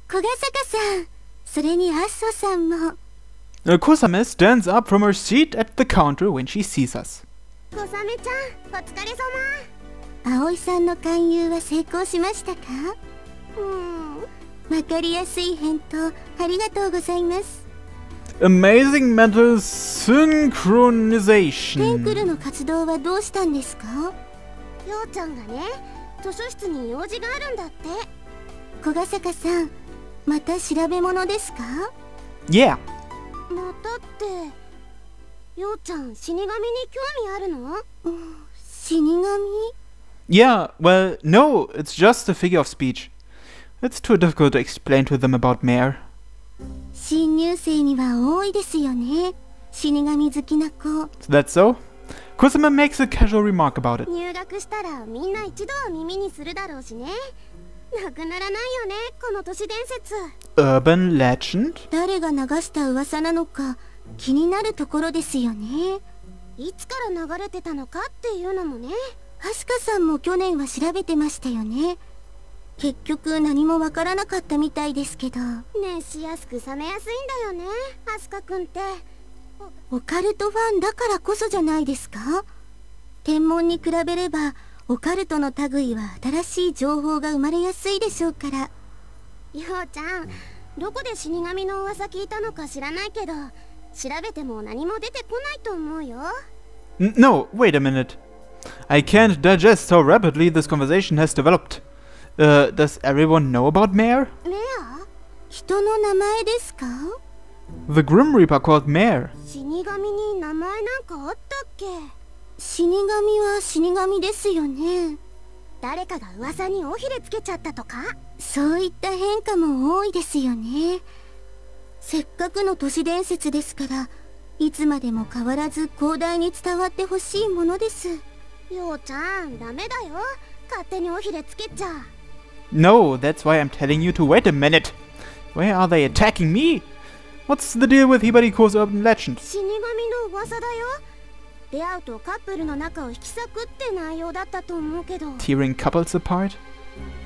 小笠原さん、それにアスホさんも。Kusame stands up from her seat at the counter when she sees us. 小雨ちゃん、お疲れ様。葵さんの勧誘は成功しましたか？わかりやすい返答ありがとうございます。Amazing mental synchronization. テンクルの活動はどうしたんですか？ようちゃんがね、図書室に用事があるんだって。小笠原さん、また調べ物ですか？ Yeah. またって、ようちゃん死神に興味あるの？死神？ Yeah, well, no, it's just a figure of speech. It's too difficult to explain to them about Mare. 新入生には多いですよね。死神好きな子。That's so? Kusama makes a casual remark about it. 入学したらみんな一度は耳にするだろうしね。なくならないよね、この都市伝説。Urban legend? 誰が流した噂なのか気になるところですよね。いつから流れてたのかっていうのもね。はしかさんも去年は調べてましたよね。結局何もわからなかったみたいですけど。熱しやすく冷めやすいんだよね、アスカくんって。オカルトファンだからこそじゃないですか？天文に比べればオカルトの類は新しい情報が生まれやすいでしょうから。ようちゃん、どこで死神の噂聞いたのか知らないけど、調べても何も出てこないと思うよ。No, wait a minute. I can't digest how rapidly this conversation has developed. Does everyone know about Mare? メア？人の名前ですか？ The Grim Reaper called Mare. 死神に名前なんかあったっけ？死神は死神ですよね。誰かが噂に尾ひれつけちゃったとか？そういった変化も多いですよね。せっかくの都市伝説ですから、いつまでも変わらず広大に伝わってほしいものです。ようちゃん、ダメだよ。勝手に尾ひれつけちゃ。No, that's why I'm telling you to wait a minute. Where are they attacking me? What's the deal with Hibariko's urban legend? 死神の噂だよ。出会うとカップルの仲を引き裂くって内容だったと思うけど。Tearing couples apart?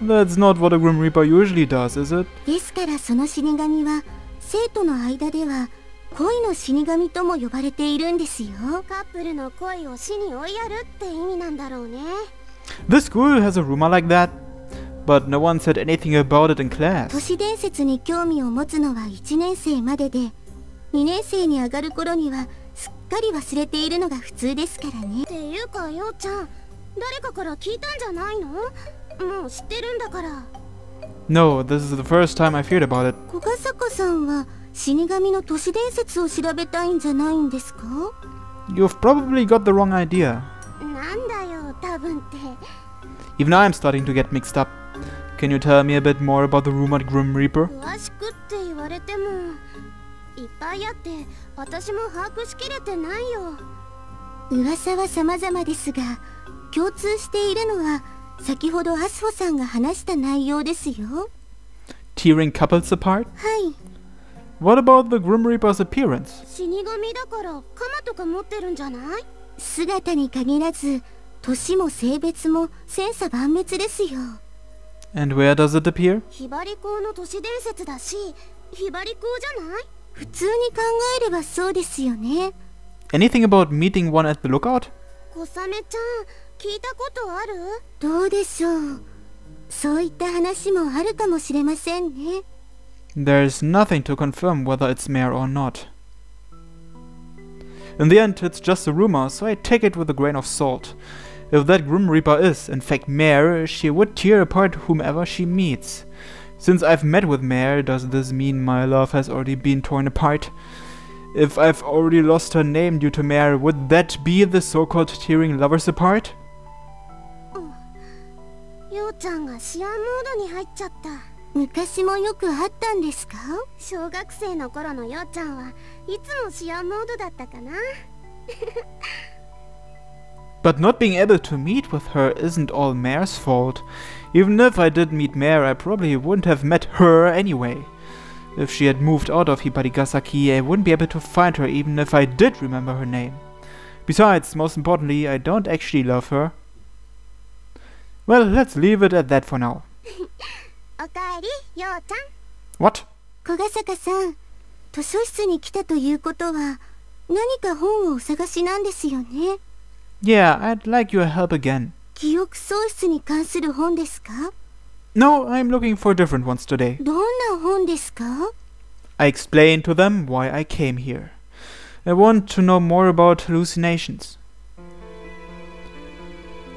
That's not what a Grim Reaper usually does, is it? ですからその死神は生徒の間では恋の死神とも呼ばれているんですよ。カップルの恋を死に追いやるって意味なんだろうね。The school has a rumor like that, but no one said anything about it in class. 都市伝説に興味を持つのは1年生までで、2年生に上がる頃にはすっかり忘れているのが普通ですからね。っていうかようちゃん、誰かから聞いたんじゃないの？もう知ってるんだから。No, this is the first time I've heard about it. 小笠原さんは死神の都市伝説を調べたいんじゃないんですか？ You've probably got the wrong idea. なんだよ、多分って。Even I'm starting to get mixed up. Can you tell me a bit more about the rumored Grim Reaper? 詳しくって言われてもいっぱいあって私も把握しきれてないよ。噂は様々ですが、共通しているのは先ほどアスホさんが話した内容ですよ。Tearing couples apart? はい。What about the Grim Reaper's appearance? 死神だから鎌とか持ってるんじゃない？姿に限らず年も性別も千差万別ですよ。And where does it appear? ひばり校の都市伝説だし、ひばり校じゃない？普通に考えればそうですよね。Anything about meeting one at the lookout? 小雨ちゃん、聞いたことある？どうでしょう。そういった話もあるかもしれませんね。There's nothing to confirm whether it's Mare or not. In the end, it's just a rumor, so I take it with a grain of salt. If that Grim Reaper is, in fact, Mare, she would tear apart whomever she meets. Since I've met with Mare, does this mean my love has already been torn apart? If I've already lost her name due to Mare, would that be the so-called tearing lovers apart? ようちゃんがシアンモードに入っちゃった。昔もよくあったんですか？小学生の頃のようちゃんはいつもシアンモードだったかな。But not being able to meet with her isn't all Mare's fault. Even if I did meet Mare, I probably wouldn't have met her anyway. If she had moved out of Hibarigasaki, I wouldn't be able to find her even if I did remember her name. Besides, most importantly, I don't actually love her. Well, let's leave it at that for now. おかえり、ようちゃん。 What? 小ヶ坂さん、図書室に来たということは、何か本をお探しなんですよね。Yeah, I'd like your help again. 記憶喪失に関する本ですか？ No, I'm looking for different ones today. どんな本ですか？ I explained to them why I came here. I want to know more about hallucinations.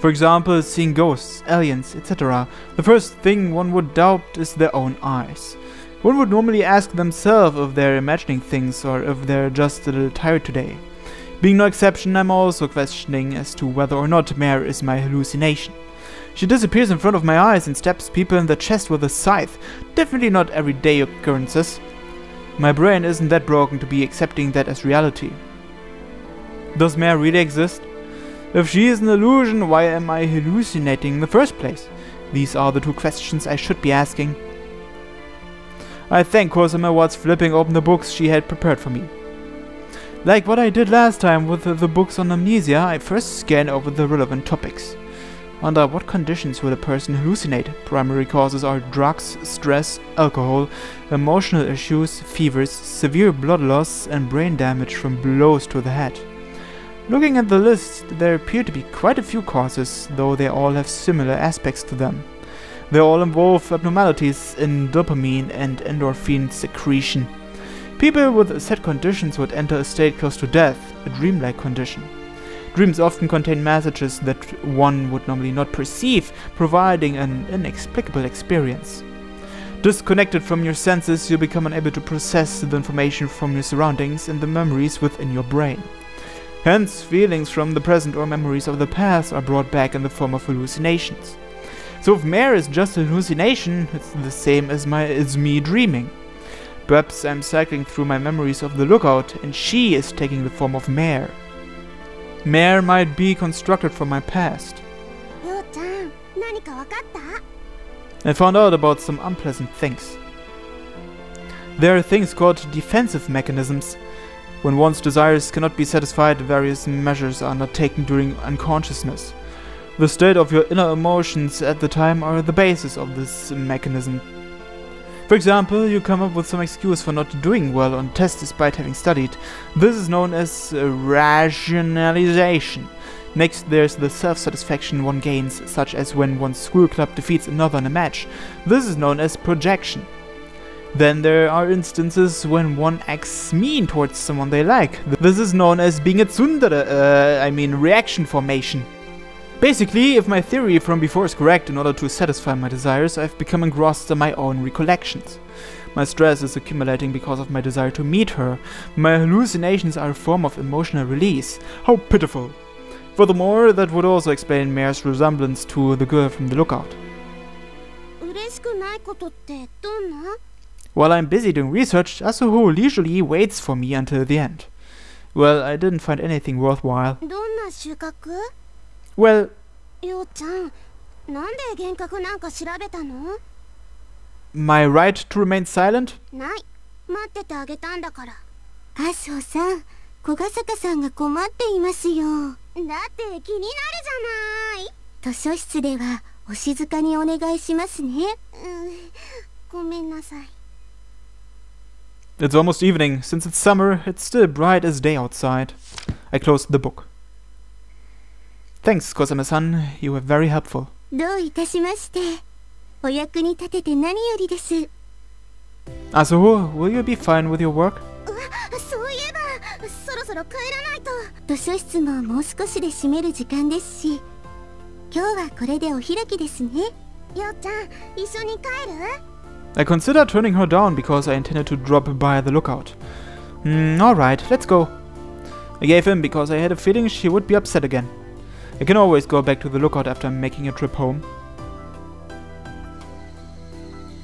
For example, seeing ghosts, aliens, etc. The first thing one would doubt is their own eyes. One would normally ask themselves if they're imagining things or if they're just a little tired today. Being no exception, I'm also questioning as to whether or not Mare is my hallucination. She disappears in front of my eyes and stabs people in the chest with a scythe. Definitely not everyday occurrences. My brain isn't that broken to be accepting that as reality. Does Mare really exist? If she is an illusion, why am I hallucinating in the first place? These are the two questions I should be asking. I thank Cosima was flipping open the books she had prepared for me. Like what I did last time with the books on amnesia, I first scan over the relevant topics. Under what conditions will a person hallucinate? Primary causes are drugs, stress, alcohol, emotional issues, fevers, severe blood loss, and brain damage from blows to the head. Looking at the list, there appear to be quite a few causes, though they all have similar aspects to them. They all involve abnormalities in dopamine and endorphin secretion. People with set conditions would enter a state close to death, a dreamlike condition. Dreams often contain messages that one would normally not perceive, providing an inexplicable experience. Disconnected from your senses, you become unable to process the information from your surroundings and the memories within your brain. Hence, feelings from the present or memories of the past are brought back in the form of hallucinations. So if Mare is just a hallucination, it's the same as me dreaming. Perhaps I'm cycling through my memories of the Lookout, and she is taking the form of Mare. Mare might be constructed from my past. ようちゃん、何かわかった？ I found out about some unpleasant things. There are things called defensive mechanisms. When one's desires cannot be satisfied, various measures are not taken during unconsciousness. The state of your inner emotions at the time are the basis of this mechanism. For example, you come up with some excuse for not doing well on tests despite having studied. This is known as rationalization. Next, there's the self-satisfaction one gains, such as when one's school club defeats another in a match. This is known as projection. Then there are instances when one acts mean towards someone they like. This is known as being a tsundere, reaction formation. Basically, if my theory from before is correct, in order to satisfy my desires, I've become engrossed in my own recollections. My stress is accumulating because of my desire to meet her. My hallucinations are a form of emotional release. How pitiful. Furthermore, that would also explain Mare's resemblance to the girl from the Lookout. 嬉しくないことってどんな？ While I'm busy doing research, Asuho leisurely waits for me until the end. Well, I didn't find anything worthwhile. どんな収穫？ Well, ようちゃん、なんで幻覚なんか調べたの？ my right to remain silent? ない。待っててあげたんだから。麻生さん、小ヶ坂さんが困っていますよ。だって気になるじゃない。図書室ではお静かにお願いしますね。ごめんなさい。 It's almost evening. Since it's summer, it's still bright as day outside. I closed the book. Thanks, Kosame-san. You were very helpful. どういたしまして。お役に立てて何よりです。Asuho, will you be fine with your work? そういえば、そろそろ帰らないと。図書室ももう少しで閉める時間ですし、今日はこれでお開きですね。ようちゃん、一緒に帰る？ I considered turning her down because I intended to drop by the Lookout. Alright, let's go. I gave in because I had a feeling she would be upset again. I can always go back to the Lookout after making a trip home.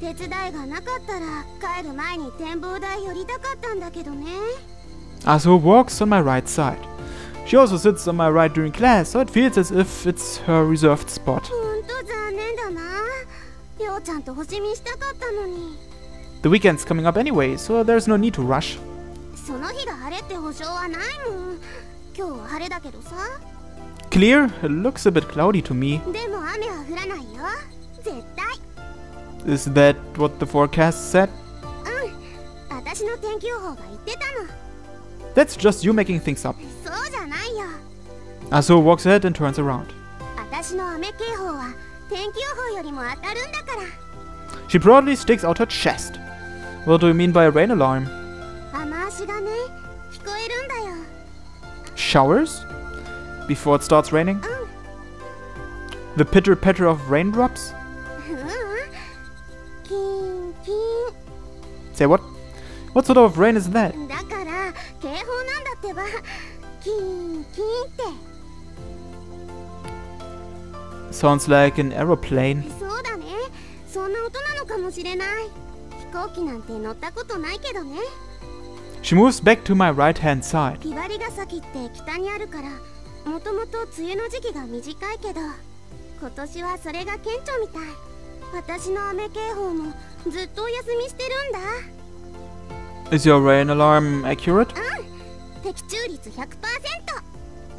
手伝いがなかったら帰る前に展望台寄りたかったんだけどね。 Asuho walks on my right side. She also sits on my right during class, so it feels as if it's her reserved spot. ほんと残念だな。ようちゃんと星見したかったのに。 The weekend's coming up anyway, so there's no need to rush. その日が晴れって保証はないもん。今日は晴れだけどさ。 Clear? It looks a bit cloudy to me. でも雨は降らないよ。絶対。Is that what the forecast said? 私の天気予報が言ってたの。 That's just you making things up. そうじゃないよ。 Asuho walks ahead and turns around. 私の雨警報は天気予報よりも当たるんだから。 She proudly sticks out her chest. What do you mean by a rain alarm? 雨足がね、聞こえるんだよ。 Showers? Before it starts raining? The pitter-patter of raindrops? キンキ Say what? What sort of rain is that? ンだから警報なんだってば。キンキンって。 Sounds like an aeroplane. そうだね。そんな音なのかもしれない。飛行機なんて乗ったことないけどね。 She moves back to my right-hand side. ひばりが崎って北にあるから、もともと梅雨の時期が短いけど、今年はそれが顕著みたい。私の雨警報もずっとお休みしてるんだ。 Is your rain alarm accurate? 的中率 100%。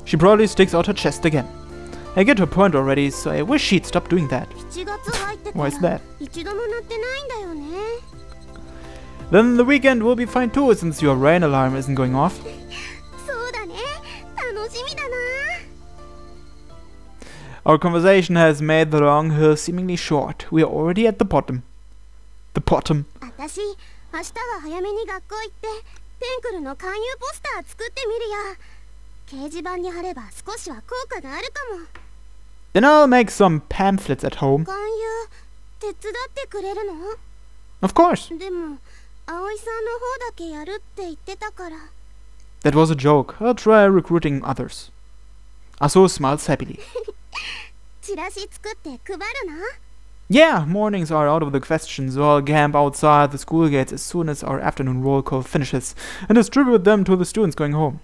She proudly sticks out her chest again. I get her point already, so I wish she'd stop doing that. 7月入ってか Why is ら that? 一度も鳴ってないんだよね。 Then the weekend will be fine too, since your rain alarm isn't going off. そうだね。楽しみだな。 Our conversation has made the long hill seemingly short. We are already at the bottom. The bottom. 私、明日は早めに学校行ってテンクルの勧誘ポスター作ってみるよ。掲示板に貼れば少しは効果があるかも。 Then I'll make some pamphlets at home. 勧誘手伝ってくれるの？ Of course. でも葵さんの方だけやるって言ってたから。 That was a joke. I'll try recruiting others. Asuho smiles happily. チラシ作って配るの？ Yeah, mornings are out of the question, so I'll camp outside the school gates as soon as our afternoon roll call finishes and distribute them to the students going home.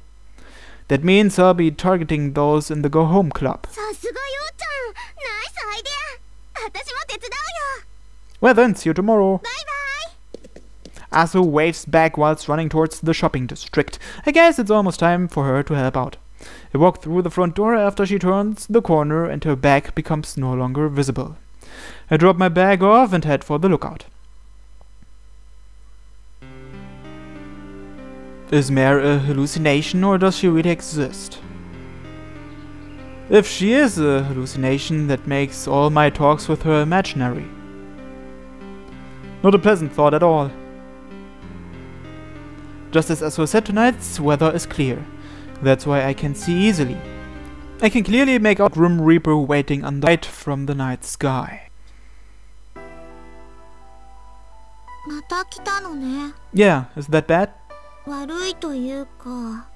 That means I'll be targeting those in the Go Home Club. さすがようちゃん、ナイスアイデア。私も手伝うよ。 Well then, see you tomorrow. バイバイ。 Asuho waves back whilst running towards the shopping district. I guess it's almost time for her to help out. I walk through the front door after she turns the corner and her back becomes no longer visible. I drop my bag off and head for the lookout. Is Mare a hallucination or does she really exist? If she is a hallucination, that makes all my talks with her imaginary. Not a pleasant thought at all. Just as Asuho said, tonight's weather is clear. That's why I can see easily. I can clearly make out Grim Reaper waiting under light from the night sky. また来たのね。 Yeah, is that bad? 悪いというか、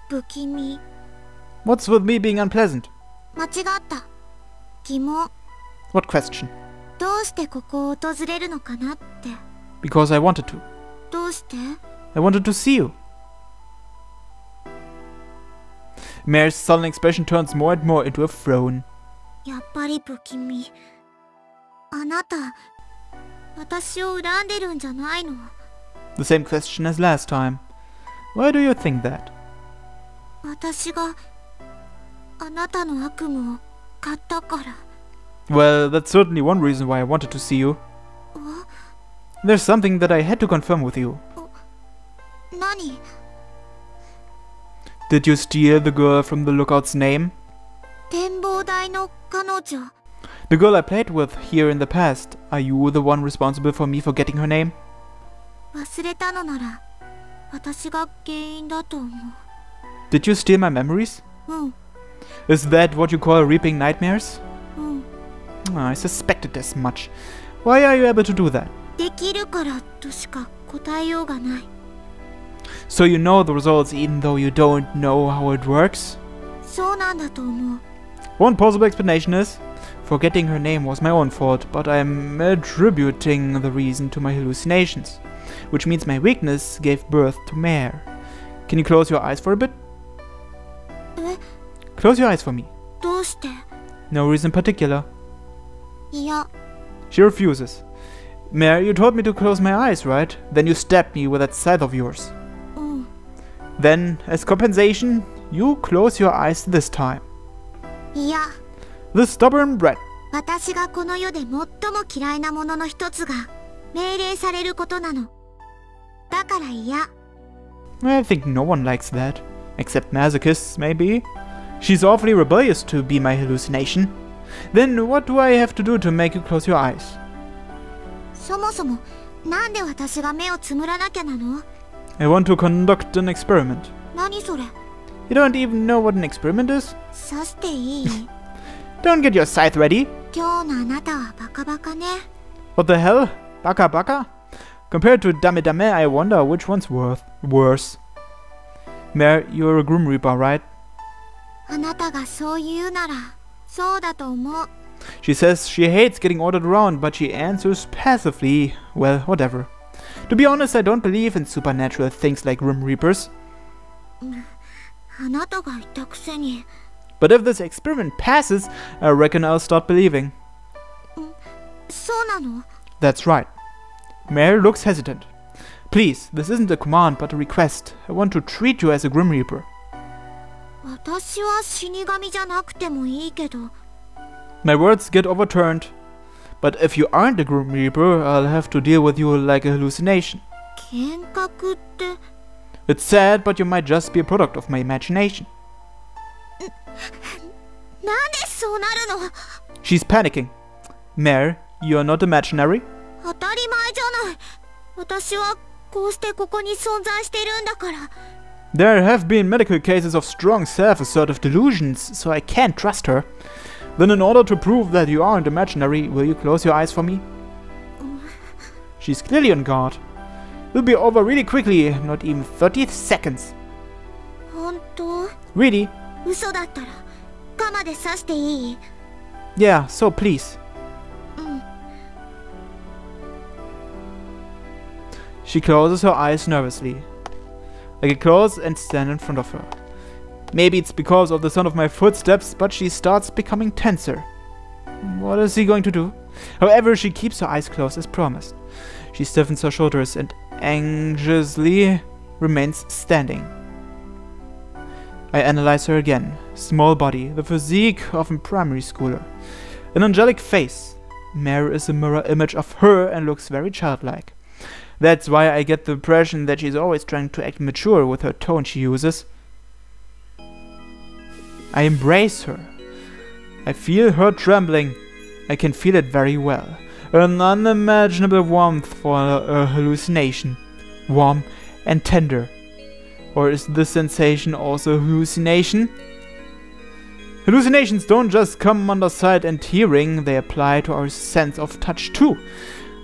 不気味。 What's with me being unpleasant? 間違った。疑問。 What question? どうしてここを訪れるのかなって。 Because I wanted to. どうして？ I wanted to see you. Mare's sullen expression turns more and more into a frown. やっぱり不気味。あなた、私を恨んでるんじゃないの？ The same question as last time. Why do you think that? 私があなたの悪夢を買ったから。 Well, that's certainly one reason why I wanted to see you. There's something that I had to confirm with you. 何？ Did you steal the girl from the lookout's name? 展望台の彼女。 The girl I played with here in the past. Are you the one responsible for me forgetting her name? 忘れたのなら私が原因だと思 Did you steal my memories? う。うん、 Is that what you call reaping nightmares? うん。 I suspected as much. Why are you able to do that? できるからとしか答えようがない。 So you know the results even though you don't know how it works? そうなんだと思う。 One possible explanation is, forgetting her name was my own fault, but I'm attributing the reason to my hallucinations, which means my weakness gave birth to Mare. Can you close your eyes for a bit? え、 Close your eyes for me. どうして？ No reason in particular. いや、 She refuses. Mare, you told me to close my eyes, right? Then you stabbed me with that scythe of yours. うん。 Then, as compensation, you close your eyes this time. いや、 The stubborn brat. 私がこの世で最も嫌いなものの一つが命令されることなの。だから嫌。I think no one likes that. Except masochists, maybe? She's awfully rebellious to be my hallucination. Then what do I have to do to make you close your eyes? そもそも、なんで私が目をつむらなきゃなの？ I want to conduct an experiment. 何それ？ You don't even know what an experiment is? 刺していい？ Don't get your scythe ready. 今日のあなたはバカバカね。 What the hell? Baka baka? Compared to Dame Dame, I wonder which one's worse. Mare, you're a Grim Reaper, right? あなたがそう言うなら、そうだと思う。 She says she hates getting ordered around, but she answers passively. Well, whatever. To be honest, I don't believe in supernatural things like Grim Reapers. あなたが言ったくせに。 But if this experiment passes, I reckon I'll start believing. そうなの？ That's right. Mare looks hesitant. Please, this isn't a command but a request. I want to treat you as a Grim Reaper. 私は死神じゃなくてもいいけど。 My words get overturned. But if you aren't a Grim Reaper, I'll have to deal with you like a hallucination. 幻覚って。 It's sad, but you might just be a product of my imagination. なんでそうなるの？ She's panicking. Mare, you're not imaginary? 当たり前じゃない。私はこうしてここに存在してるんだから。 There have been medical cases of strong self-assertive delusions, so I can't trust her. Then in order to prove that you aren't imaginary, will you close your eyes for me? She's clearly on guard. It'll be over really quickly, not even 30 seconds. 本当？ Really? 嘘だったら、ガマで刺していい？ Yeah, so please. She closes her eyes nervously. I get close and stand in front of her. Maybe it's because of the sound of my footsteps, but she starts becoming tenser. What is he going to do? However, she keeps her eyes closed as promised. She stiffens her shoulders and anxiously remains standing. I analyze her again. Small body, the physique of a primary schooler. An angelic face. Mare is a mirror image of her and looks very childlike. That's why I get the impression that she's always trying to act mature with her tone she uses. I embrace her. I feel her trembling. I can feel it very well. An unimaginable warmth for a hallucination. Warm and tender. Or is this sensation also a hallucination? Hallucinations don't just come under sight and hearing, they apply to our sense of touch too.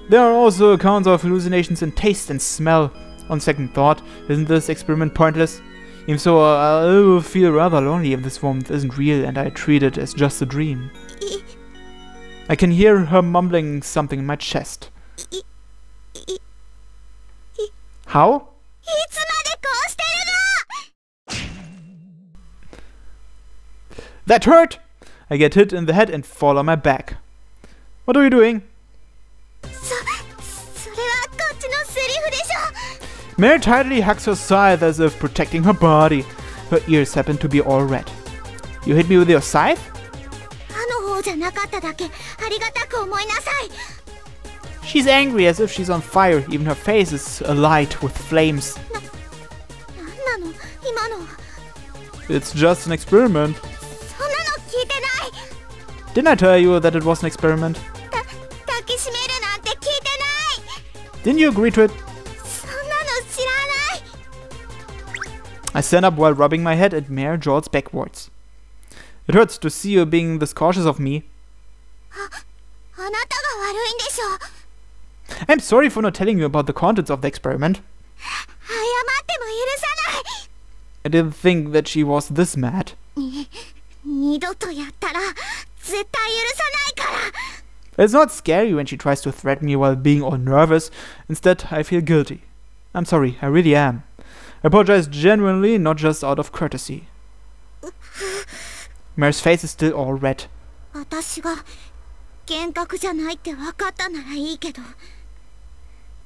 There are also accounts of hallucinations in taste and smell. On second thought, isn't this experiment pointless? Even so, I'll feel rather lonely if this warmth isn't real and I treat it as just a dream. I can hear her mumbling something in my chest. How? いつまでこうしてるの？ That hurt! I get hit in the head and fall on my back. What are you doing? それはこっちのセリフでしょ。 Mare tightly hugs her scythe as if protecting her body. Her ears happen to be all red. You hit me with your scythe? 歯の方じゃなかっただけ、ありがたく思いなさい。 She's angry as if she's on fire. Even her face is alight with flames. なんなの今の。 It's just an experiment. そんなの聞いてない。 Didn't I tell you that it was an experiment? 抱きしめるなんて聞いてない。 Didn't you agree to it? そんなの知らない。 I stand up while rubbing my head and Mare jolts backwards. It hurts to see you being this cautious of me. あなたが悪いんでしょ。 I'm sorry for not telling you about the contents of the experiment. 謝っても許さない。 I didn't think that she was this mad. 二度とやったら絶対許さないから。 It's not scary when she tries to threaten me while being all nervous. Instead, I feel guilty. I'm sorry, I really am. I apologize genuinely, not just out of courtesy. Mare's face is still all red. 私が幻覚じゃないって分かったならいいけど。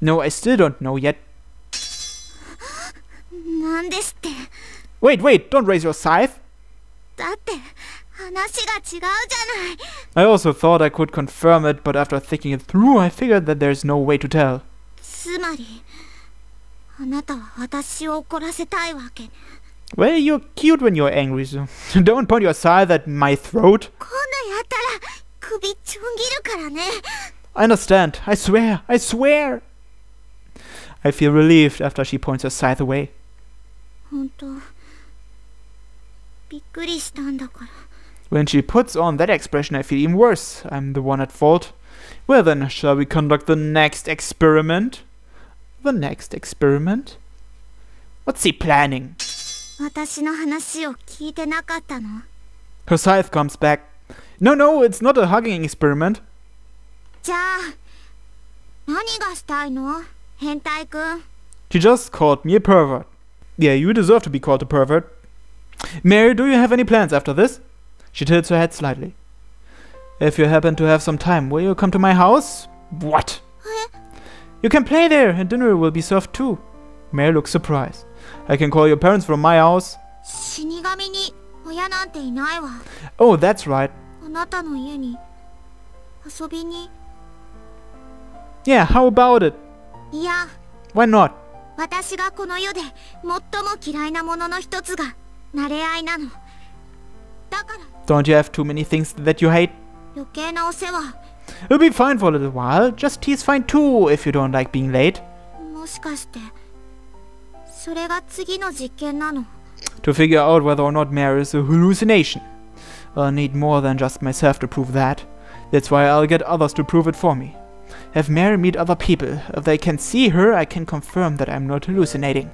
No, I still don't know yet. なんですって。 Wait, don't raise your scythe. だって話が違うじゃない。 I also thought I could confirm it, but after thinking it through, I figured that there's no way to tell. つまりあなたは私を怒らせたいわけね。 Well, you're cute when you're angry, so don't point your scythe at my throat. 今度やったら首ちょん切るからね。 I understand. I swear. I swear. I feel relieved after she points her scythe away. 本当びっくりしたんだから。 When she puts on that expression, I feel even worse. I'm the one at fault. Well then, shall we conduct the next experiment? The next experiment? What's he planning? 私の話を聞いてなかったの？ Her scythe comes back. No, it's not a hugging experiment. じゃあ何がしたいの？変態くん。 She just called me a pervert. Yeah, you deserve to be called a pervert. Mary, do you have any plans after this? She tilts her head slightly. If you happen to have some time, will you come to my house? What? You can play there, and dinner will be served too. Mary looks surprised. I can call your parents from my house. 死神に親なんていないわ。 Oh, that's right. あなたの家に遊びに。 Yeah, how about it? いや、 Why not? 私がこの世で最も嫌いなものの一つが慣れ合いなの。だから Don't you have too many things that you hate? 余計なお世話。 It'll be fine for a little while. Just tease fine too if you don't like being late. もしかしてそれが次の実験なの？ To figure out whether or not Mary is a hallucination. I'll need more than just myself to prove that. That's why I'll get others to prove it for me. Have Mary meet other people. If they can see her, I can confirm that I'm not hallucinating.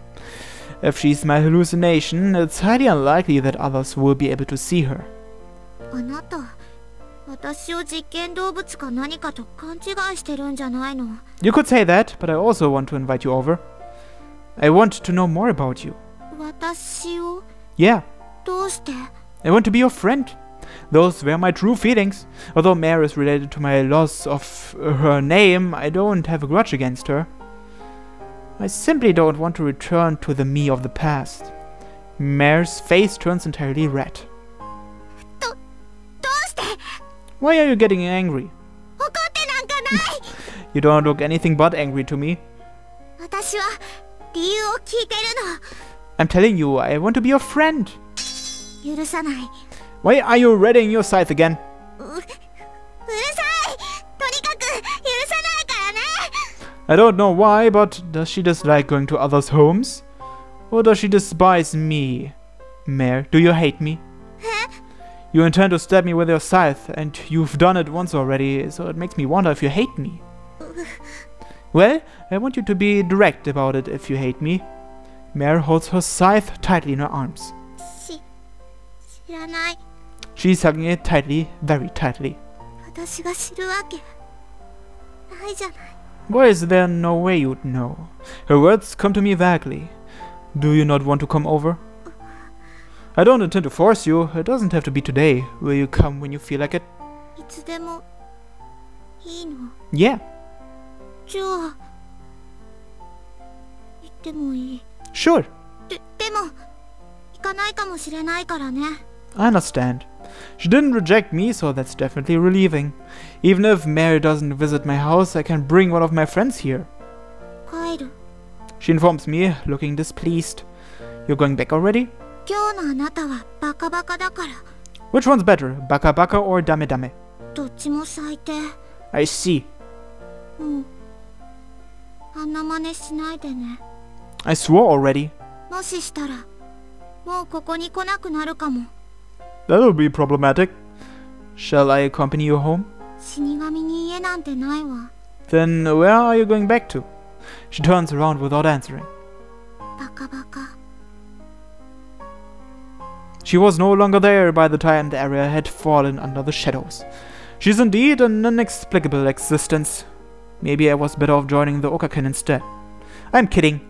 If she's my hallucination, it's highly unlikely that others will be able to see her. あなた、私を実験動物か何かと勘違いしてるんじゃないの？ You could say that, but I also want to invite you over. I want to know more about you. 私を？ Yeah, どうして？ I want to be your friend. Those were my true feelings. Although Mary is related to my loss of her name, I don't have a grudge against her. I simply don't want to return to the me of the past. Mary's face turns entirely red. どうして？ Why are you getting angry? 怒ってなんかない。 You don't look anything but angry to me. 私は理由を聞いてる I'm telling you, I want to be your friend. の。許さない。 Why are you readying your scythe again? うるさい。とにかく許さないからね。 I don't know why, but does she dislike going to others' homes? Or does she despise me? Mare, do you hate me? You intend to stab me with your scythe, and you've done it once already, so it makes me wonder if you hate me. Well, I want you to be direct about it if you hate me. Mare holds her scythe tightly in her arms. 知らない。 She's hugging it tightly, very tightly. 私が知るわけないじゃない。 Why is there no way you'd know? Her words come to me vaguely. Do you not want to come over? I don't intend to force you. It doesn't have to be today. Will you come when you feel like it? いつでもいいの？ Yeah, じゃあ行ってもいい？ sure. でも行かないかもしれないからね。 I understand. She didn't reject me, so that's definitely relieving. Even if Mary doesn't visit my house, I can bring one of my friends here. 帰る。 She informs me, looking displeased. You're going back already? 今日のあなたはバカバカだから。 Which one's better, Baka Baka or Dame Dame? どっちも最低。 I see. もうあんな真似しないでね。 I swore already. もししたらもうここに来なくなるかも。 That'll be problematic. Shall I accompany you home? 死神に家なんてないわ。 Then where are you going back to? She turns around without answering. バカバカ。 She was no longer there by the time the area had fallen under the shadows. She's indeed an inexplicable existence. Maybe I was better off joining the Okaken instead. I'm kidding.